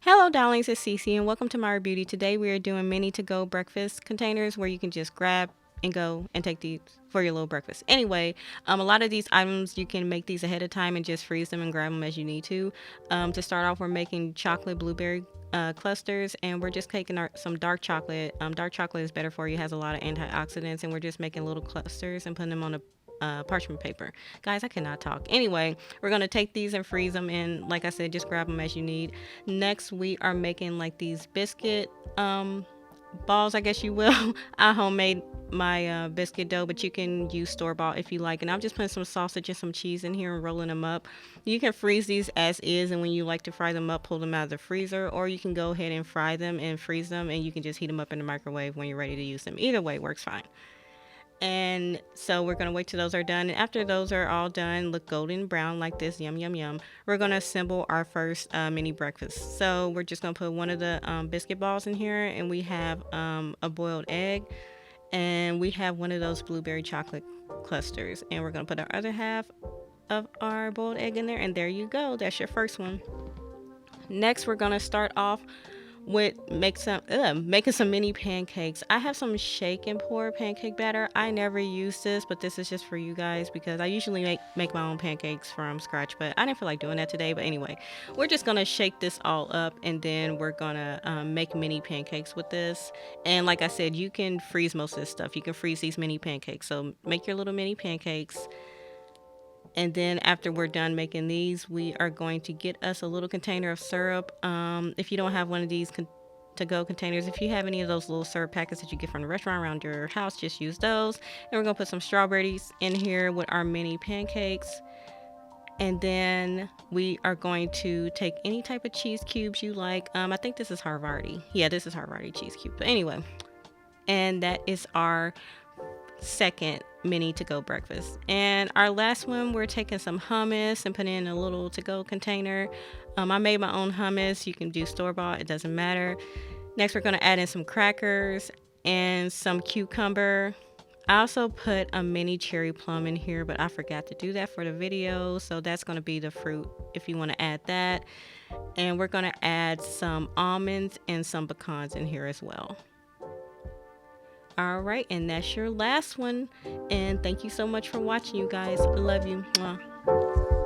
Hello, darlings, it's Cece, and welcome to Myra Beauty. Today we are doing mini to go breakfast containers where you can just grab and go and take these for your little breakfast. Anyway, a lot of these items you can make these ahead of time and just freeze them and grab them as you need to. To start off, we're making chocolate blueberry clusters, and we're just taking some dark chocolate. Dark chocolate is better for you, has a lot of antioxidants, and we're just making little clusters and putting them on a parchment paper. Guys, I cannot talk. Anyway, we're going to take these and freeze them, and like I said, just grab them as you need. Next, we are making like these biscuit balls, I guess you will. I homemade my biscuit dough, but you can use store bought if you like. And I'm just putting some sausage and some cheese in here and rolling them up. You can freeze these as is, and when you like to fry them up, pull them out of the freezer, or you can go ahead and fry them and freeze them, and you can just heat them up in the microwave when you're ready to use them. Either way works fine. And so we're gonna wait till those are done. And after those are all done, look golden brown like this, yum yum yum. We're gonna assemble our first mini breakfast. So we're just gonna put one of the biscuit balls in here, and we have a boiled egg, and we have one of those blueberry chocolate clusters. And we're gonna put our other half of our boiled egg in there, and there you go. That's your first one. Next, we're gonna start off with making some mini pancakes. I have some shake and pour pancake batter. I never use this, but this is just for you guys because I usually make my own pancakes from scratch, but I didn't feel like doing that today. But anyway, we're just gonna shake this all up, and then we're gonna make mini pancakes with this. And like I said, you can freeze most of this stuff. You can freeze these mini pancakes, so make your little mini pancakes. And then after we're done making these, we are going to get us a little container of syrup. If you don't have one of these to go containers, if you have any of those little syrup packets that you get from the restaurant around your house, just use those. And we're gonna put some strawberries in here with our mini pancakes. And then we are going to take any type of cheese cubes you like. I think this is Havarti. Yeah, this is Havarti cheese cube. But anyway, and that is our second mini to go breakfast. And our last one, we're taking some hummus and putting in a little to go container. I made my own hummus. You can do store bought, it doesn't matter. Next, we're going to add in some crackers and some cucumber. I also put a mini cherry plum in here, but I forgot to do that for the video. So that's going to be the fruit if you want to add that. And we're going to add some almonds and some pecans in here as well. All right, and that's your last one. And thank you so much for watching, you guys. Love you. Mwah.